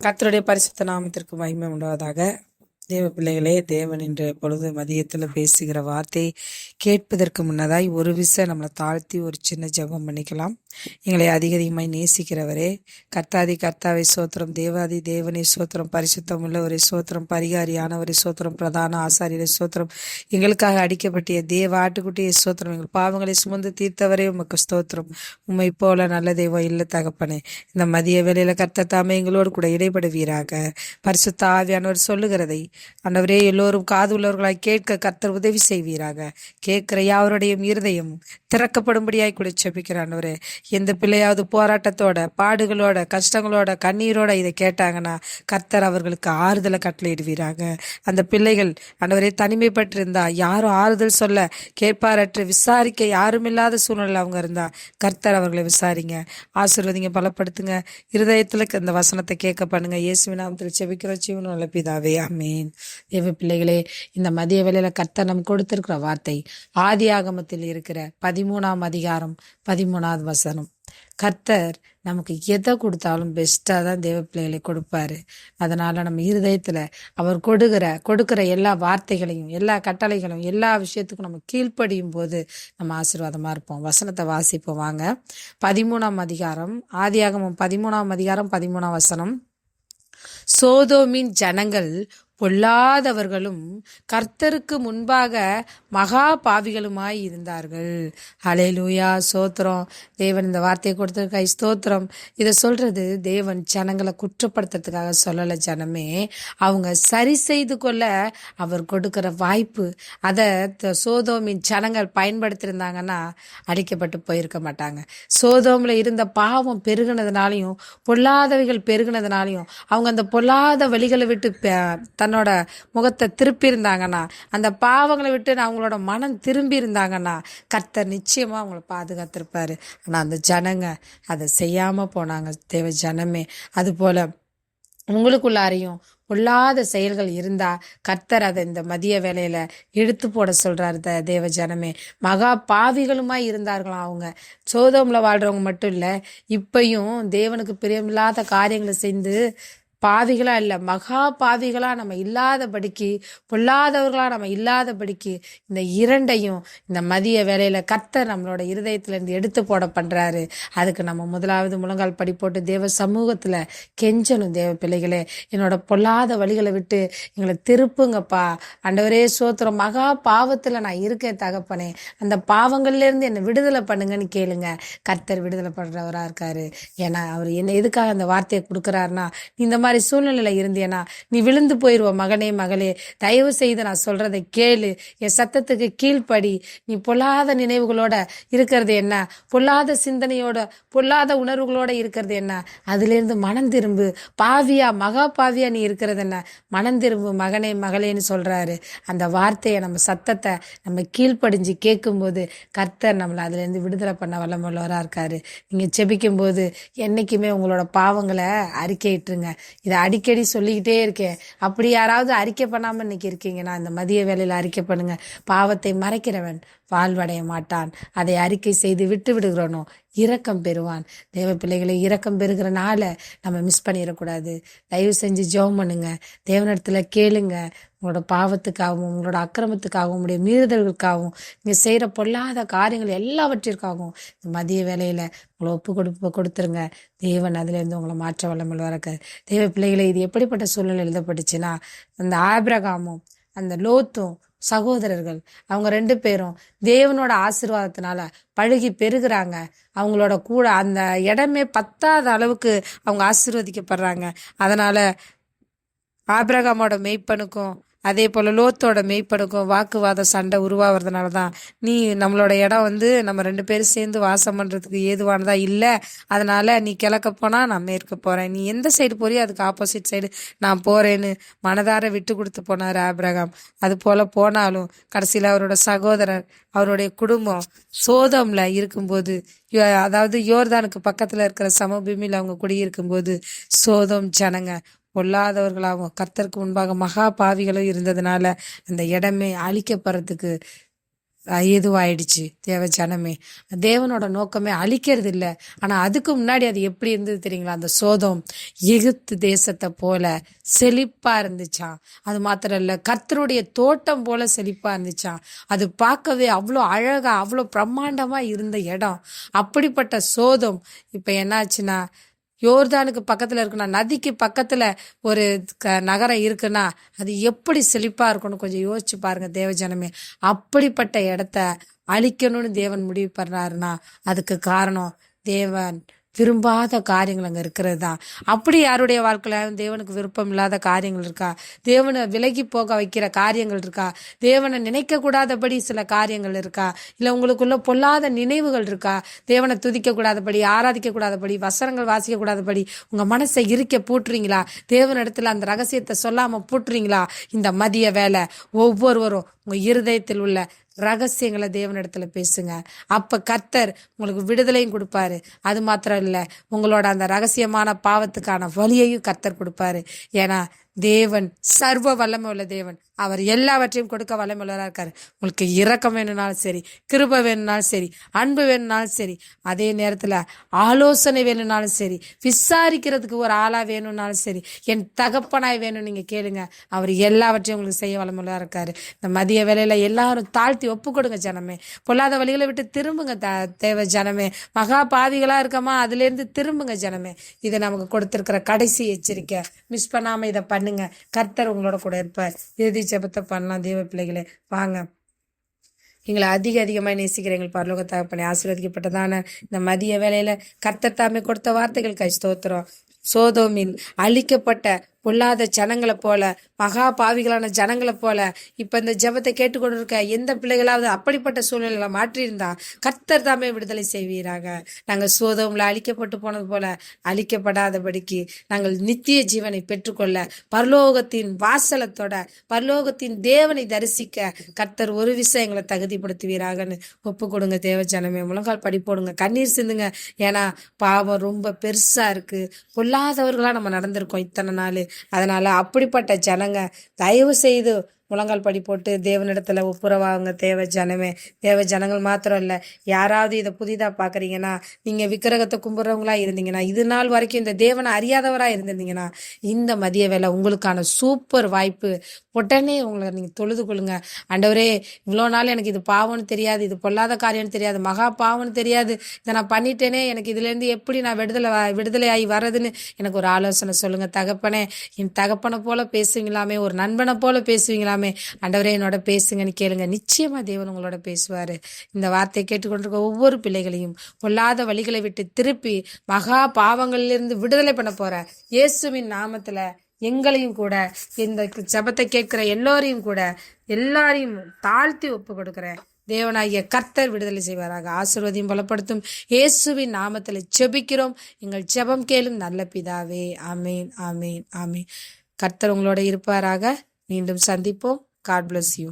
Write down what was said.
கர்த்தருடைய பரிசுத்த நாமத்திற்கு மகிமை உண்டாவதாக. தேவ பிள்ளைகளே, தேவன் இன்று பொழுது மதியத்தில் பேசுகிற வார்த்தை கேட்பதற்கு முன்னதாய் ஒரு நம்மளை தாழ்த்தி ஒரு சின்ன ஜெபம் பண்ணிக்கலாம். எங்களை அதிகமாய் நேசிக்கிறவரே, கர்த்தாதி கர்த்தாவை சோத்திரம், தேவாதி தேவனை சோத்திரம், பரிசுத்தம் உள்ளவரை சோத்திரம், பரிகாரியானவரை சோத்திரம், பிரதான ஆசாரியரை சோத்திரம், எங்களுக்காக அடிக்கப்பட்டிய தேவ ஆட்டுக்குட்டியை சோத்திரம், எங்கள் பாவங்களை சுமந்து தீர்த்தவரே உமக்கு ஸ்தோத்திரம். உம்மை போல நல்ல தெய்வம் இல்லை தகப்பனே. இந்த மதிய வேளையில கர்த்தர் தாமே எங்களோடு கூட இடைபடுவீராக. பரிசுத்த ஆவியானவர் சொல்லுகிறதை ஆண்டவரே எல்லோரும் காது உள்ளவர்களாய் கேட்க கர்த்தர் உதவி செய்வீராக. கேட்கிற யாவருடைய இருதயம் திறக்கப்படும்படியாய் கூட செபிக்கிற ஆண்டவரே, எந்த பிள்ளையாவது போராட்டத்தோட, பாடுகளோட, கஷ்டங்களோட, கண்ணீரோட இதை கேட்டாங்கன்னா கர்த்தர் அவர்களுக்கு ஆறுதலை கட்டளையிடுவீராக. அந்த பிள்ளைகள் ஆண்டவரே தனிமைப்பட்டிருந்தா, யாரும் ஆறுதல் சொல்ல கேட்பாரற்று விசாரிக்க யாரும் இல்லாத சூழ்நிலை அவங்க இருந்தா கர்த்தர் அவர்களை விசாரிங்க, ஆசீர்வதிங்க, பலப்படுத்துங்க. இருதயத்துல இந்த வசனத்தை கேட்க பண்ணுங்க. இயேசுவின் நாமத்தில் செபிக்கிறோம் ஜீவனுள்ள நல்ல பிதாவே, ஆமென். தேவ பிள்ளைகளே, இந்த மதிய வேளையில கர்த்தர் நமக்கு கொடுத்திருக்கிற வார்த்தை ஆதியாகமத்தில் இருக்கிற 13ஆம் அதிகாரம் 13வது வசனம். கர்த்தர் நமக்கு எதை கொடுத்தாலும் பெஸ்டா தான் தேவ பிள்ளைகளை கொடுப்பாரு. அதனால நம்ம இருதயத்துல அவர் கொடுக்கிற எல்லா வார்த்தைகளையும், எல்லா கட்டளைகளும், எல்லா விஷயத்துக்கும் நம்ம கீழ்ப்படியும் போது நம்ம ஆசீர்வாதமா இருப்போம். வசனத்தை வாசிப்போம் வாங்க. 13ஆம் அதிகாரம், ஆதியாகமம் 13ஆம் அதிகாரம் 13ஆம் வசனம். சோதோமின் ஜனங்கள் பொல்லாதவர்களும் கர்த்தருக்கு முன்பாக மகா பாவிகளுமாய் இருந்தார்கள். ஹல்லேலூயா, ஸ்தோத்திரம். தேவன் இந்த வார்த்தையை கொடுத்திருக்க ஸ்தோத்திரம். இதை சொல்றது தேவன் ஜனங்களை குற்றப்படுத்துறதுக்காக சொல்லல. ஜனமே அவங்க சரி செய்து கொள்ள அவர் கொடுக்கிற வாய்ப்பு, அதை சோதோமின் ஜனங்கள் பயன்படுத்தியிருந்தாங்கன்னா அழிக்கப்பட்டு போயிருக்க மாட்டாங்க. சோதோம்ல இருந்த பாவம் பெருகினதுனாலையும் பொல்லாதவைகள் பெருகினதுனாலையும் அவங்க அந்த பொல்லாத வழிகளை விட்டு தன்னோட முகத்தை திருப்பி இருந்தாங்கன்னா, அந்த பாவங்களை விட்டு அவங்களோட மனம் திரும்பி இருந்தாங்கன்னா கர்த்தர் நிச்சயமா அவங்கள பாதுகாத்திருப்பாரு. ஆனா அந்த ஜனங்க அதை செய்யாம போனாங்க. தேவ ஜனமே, அது போல உங்களுக்குள்ளாரையும் பொல்லாத செயல்கள் இருந்தா கர்த்தர் அதை இந்த மதிய வேளையில எடுத்து போட சொல்றாரு. தேவ ஜனமே, மகா பாவிகளுமாய் இருந்தார்களாம். அவங்க சோதோம்ல வாழ்றவங்க மட்டும் இல்ல, இப்பயும் தேவனுக்கு பிரியமில்லாத காரியங்களை செய்து பாவிகளா இல்ல, மகா பாவிகளா நம்ம இல்லாதபடிக்கு, பொல்லாதவர்களா நம்ம இல்லாதபடிக்கு இந்த இரண்டையும் இந்த மதிய வேளையில கர்த்தர் நம்மளோட இருதயத்துல இருந்து எடுத்து போட பண்றாரு. அதுக்கு நம்ம முதலாவது முழங்கால் படி போட்டு தேவ சமூகத்துல கெஞ்சணும். தேவ பிள்ளைகளே, என்னோட பொல்லாத வழிகளை விட்டு எங்களை திருப்புங்கப்பா. ஆண்டவரே சோத்திரம், மகா பாவத்துல நான் இருக்கேன் தகப்பனே, அந்த பாவங்கள்ல இருந்து என்னை விடுதலை பண்ணுங்கன்னு கேளுங்க. கர்த்தர் விடுதலை பண்றவரா இருக்காரு. ஏன்னா அவர் என்ன எதுக்காக அந்த வார்த்தையை கொடுக்குறாருன்னா, இந்த மாதிரி சூழ்நிலையில இருந்தேனா நீ விழுந்து போயிருவ. மகனே மகளே, தயவு செய்து நான் சொல்றதை கேளு, என் சத்தத்துக்கு கீழ்ப்படி. நீ பொல்லாத நினைவுகளோட இருக்கிறது என்ன, பொல்லாத சிந்தனையோட, பொல்லாத உணர்வுகளோட இருக்கிறது என்ன, அதுல இருந்து மனம் திரும்பு. பாவியா, மகா பாவியா நீ இருக்கிறது என்ன, மனம் திரும்பு மகனே மகளேன்னு சொல்றாரு. அந்த வார்த்தையை, நம்ம சத்தத்தை நம்ம கீழ்ப்படிஞ்சு கேட்கும்போது கர்த்தர் நம்மளை அதுல இருந்து விடுதலை பண்ண வல்லமுள்ளவரா இருக்காரு. நீங்க செபிக்கும் போது என்னைக்குமே உங்களோட பாவங்களை அறிக்கையிட்டுருங்க. இதை அடிக்கடி சொல்லிக்கிட்டே இருக்கேன். அப்படி யாராவது அறிக்கை பண்ணாம இன்னைக்கு இருக்கீங்கன்னா இந்த மதிய வேளையில அறிக்கை பண்ணுங்க. பாவத்தை மறைக்கிறவன் வாழ்வடைய மாட்டான், அதை அறிக்கை செய்து விட்டு விடுகிறோனோ இரக்கம் பெறுவான். தேவ பிள்ளைகளை, இரக்கம் பெறுகிற நாளை நம்ம மிஸ் பண்ணிடக்கூடாது. தயவு செஞ்சு ஜெபம் பண்ணுங்க, தேவனிடத்துல கேளுங்க. உங்களோட பாவத்துக்காகவும், உங்களோட அக்கிரமத்துக்காகவும், உங்களுடைய மீறுதல்களுக்காகவும், நீங்க செய்யற பொல்லாத காரியங்கள் எல்லாவற்றிற்காகவும் இந்த மதிய வேளையில உங்களை கொடுத்துருங்க. தேவன் அதுல இருந்து உங்களை மாற்ற வல்லமல் வரக்க. தேவ பிள்ளைகளை, இது எப்படிப்பட்ட சூழ்நிலை எழுதப்பட்டுச்சுன்னா, அந்த ஆபிரகாமும் அந்த லோத்தும் சகோதரர்கள், அவங்க 2 பேரும் தேவனோட ஆசீர்வாதத்தினால பழுகி பெருகுறாங்க. அவங்களோட கூட அந்த இடமே பத்தாத அளவுக்கு அவங்க ஆசீர்வதிக்கப்படுறாங்க. அதனால ஆபிரகாமோட மெய்ப்பனுக்கும் அதே போல லோத்தோட மெய்ப்பனுக்கும் வாக்குவாத சண்டை உருவாகிறதுனால தான், நீ நம்மளோட இடம் நம்ம 2 பேரும் சேர்ந்து வாசம் பண்றதுக்கு ஏதுவானதா இல்லை, அதனால நீ கிழக்க போனா நான் மேற்க போறேன், நீ எந்த சைடு போறியோ அதுக்கு ஆப்போசிட் சைடு நான் போறேன்னு மனதார விட்டு கொடுத்து போனாரு ஆபிரகாம். அது போல போனாலும் கடைசியில அவரோட சகோதரர், அவருடைய குடும்பம் சோதம்ல இருக்கும்போது, அதாவது யோர்தானுக்கு பக்கத்துல இருக்கிற சமபூமியில அவங்க குடியிருக்கும் போது சோதம் ஜனங்க பொல்லாதவர்களாகவும் கர்த்தருக்கு முன்பாக மகா பாவிகளும் இருந்ததுனால அந்த இடமே அழிக்கப்படுறதுக்கு இதுவாயிடுச்சு. தேவ ஜனமே, தேவனோட நோக்கமே அழிக்கிறது இல்லை. ஆனா அதுக்கு முன்னாடி அது எப்படி இருந்தது தெரியுங்களா? அந்த சோதோம் எகிப்து தேசத்தை போல செழிப்பா இருந்துச்சாம். அது மாத்திரம் இல்ல, கர்த்தருடைய தோட்டம் போல செழிப்பா இருந்துச்சாம். அது பார்க்கவே அவ்வளோ அழகா அவ்வளோ பிரம்மாண்டமா இருந்த இடம். அப்படிப்பட்ட சோதோம் இப்ப என்னாச்சுன்னா, யோர்தானுக்கு பக்கத்துல இருக்குன்னா, நதிக்கு பக்கத்துல ஒரு நகரம் இருக்குன்னா அது எப்படி செழிப்பா இருக்கும்னு கொஞ்சம் யோசிச்சு பாருங்க தேவ ஜனமே. அப்படிப்பட்ட இடத்த அழிக்கணும்னு தேவன் முடிவு பண்ணாருன்னா அதுக்கு காரணம் தேவன் விரும்பாத காரியங்கள் அங்க இருக்கிறது தான். அப்படி யாருடைய வாழ்க்கையில தேவனுக்கு விருப்பம் இல்லாத காரியங்கள் இருக்கா? தேவனை விலகி போக வைக்கிற காரியங்கள் இருக்கா? தேவனை நினைக்க கூடாதபடி சில காரியங்கள் இருக்கா? இல்ல உங்களுக்குள்ள பொல்லாத நினைவுகள் இருக்கா? தேவனை துதிக்க கூடாதபடி, ஆராதிக்க கூடாதபடி, வசனங்கள் வாசிக்க கூடாதபடி உங்க மனசை இருக்க பூட்டுறீங்களா? தேவனிடத்துல அந்த ரகசியத்தை சொல்லாம பூட்டுறீங்களா? இந்த மதிய வேலை ஒவ்வொருவரும் உங்க இருதயத்தில் உள்ள ரகசியங்களை தேவனிடத்துல பேசுங்க. அப்ப கர்த்தர் உங்களுக்கு விடுதலையும் கொடுப்பாரு. அது மாத்திரம் இல்ல, உங்களோட அந்த ரகசியமான பாவத்துக்கான வழியையும் கர்த்தர் கொடுப்பாரு. ஏன்னா தேவன் சர்வ வல்லமை உள்ள தேவன். அவர் எல்லாவற்றையும் கொடுக்க வல்லமை உள்ளவராக இருக்காரு. உங்களுக்கு இரக்கம் வேணும்னாலும் சரி, கிருபை வேணும்னாலும் சரி, அன்பு வேணும்னாலும் சரி, அதே நேரத்துல ஆலோசனை வேணும்னாலும் சரி, விசாரிக்கிறதுக்கு ஒரு ஆளா வேணும்னாலும் சரி, என் தகப்பனாய் வேணும் நீங்க கேளுங்க. அவர் எல்லாவற்றையும் உங்களுக்கு செய்ய வல்லமை உள்ளவராக இருக்காரு. இந்த மதிய வேளையில எல்லாரும் தாழ்த்தி ஒப்பு கொடுங்க ஜனமே. பொல்லாத வழிகளை விட்டு திரும்புங்க தேவ ஜனமே. மகா பாவிகளா இருக்கமா, அதுல இருந்து திரும்புங்க ஜனமே. இதை நமக்கு கொடுத்திருக்கிற கடைசி எச்சரிக்கை. மிஸ் பண்ணாம இதை பண்ணுங்க. கர்த்தர் உங்களோட கூட இருப்பார். இறுதி ஜெபத்தை பண்ணலாம். தேவ பிள்ளைகளே வாங்க. எங்களை அதிகமாய் நேசிக்கிற எங்கள் பரலோக தகப்பனே, ஆசீர்வதிக்கப்பட்டதான இந்த மதிய வேளையில கர்த்தர் தாமே கொடுத்த வார்த்தைகளுக்கு ஸ்தோத்திரம். சோதோமில் அழிக்கப்பட்ட பொல்லாத ஜனங்களை போல, மகா பாவிகளான ஜனங்களை போல இப்ப இந்த ஜெபத்தை கேட்டுக்கொண்டிருக்க எந்த பிள்ளைகளாவது அப்படிப்பட்ட சூழ்நிலை மாற்றியிருந்தா கர்த்தர் தாமே விடுதலை செய்வீராக. நாங்கள் சோதோம்ல அழிக்கப்பட்டு போனது போல அழிக்கப்படாதபடிக்கு நாங்கள் நித்திய ஜீவனை பெற்றுக்கொள்ள, பரலோகத்தின் வாசலத்தோட பரலோகத்தின் தேவனை தரிசிக்க கர்த்தர் ஒரு விஷயம் எங்களை தகுதிப்படுத்துவீராகன்னு ஒப்பு கொடுங்க. தேவ ஜனமே, முழங்கால் படி போடுங்க, கண்ணீர் சிந்துங்க. ஏன்னா பாவம் ரொம்ப பெருசா இருக்கு. பொல்லாதவர்களா நம்ம நடந்திருக்கோம் இத்தனை நாள். அதனால அப்படிப்பட்ட ஜனங்க தயவு செய்து முழங்கால் படி போட்டு தேவனிடத்துல ஒப்புரவாங்க. தேவ ஜனமே, தேவ ஜனங்கள் மாத்திரம் இல்ல, யாராவது இதை புதிதா பாக்குறீங்கன்னா, நீங்க விக்கிரகத்தை கும்பிடுறவங்களா இருந்தீங்கன்னா, இது நாள் வரைக்கும் இந்த தேவனை அறியாதவரா இருந்திருந்தீங்கன்னா, இந்த மதிய வேலை உங்களுக்கான சூப்பர் வாய்ப்பு. உடனே உங்களை நீங்க தொழுது கொள்ளுங்க. ஆண்டவரே, இவ்வளோ நாள் எனக்கு இது பாவம்னு தெரியாது, இது பொல்லாத காரியம்னு தெரியாது, மகா பாவம்னு தெரியாது, இதை நான் பண்ணிட்டேனே, எனக்கு இதுல இருந்து எப்படி நான் விடுதலை ஆகி வர்றதுன்னு எனக்கு ஒரு ஆலோசனை சொல்லுங்க. தகப்பனே, என் தகப்பனை போல பேசுவீங்களாமே, ஒரு நண்பனை போல பேசுவீங்களாமே, ஆண்டவரே என்னோட பேசுங்கன்னு கேளுங்க. நிச்சயமா தேவன் உங்களோட பேசுவாரு. இந்த வார்த்தையை கேட்டுக்கொண்டிருக்க ஒவ்வொரு பிள்ளைகளையும் பொல்லாத வழிகளை விட்டு திருப்பி மகா பாவங்களிலிருந்து விடுதலை பண்ண போற இயேசுவின் நாமத்துல எங்களையும் கூட, இந்த ஜெபத்தை கேட்கிற எல்லாரையும் தாழ்த்தி ஒப்பு கொடுக்கிறேன். தேவனாகிய கர்த்தர் விடுதலை செய்வாராக. ஆசீர்வதியும் பலப்படுத்தும் இயேசுவின் நாமத்துல ஜெபிக்கிறோம். எங்கள் ஜெபம் கேளும் நல்ல பிதாவே. ஆமேன், ஆமேன், ஆமேன். கர்த்தர் உங்களோட இருப்பாராக. மீண்டும் சந்திப்போம். God bless you.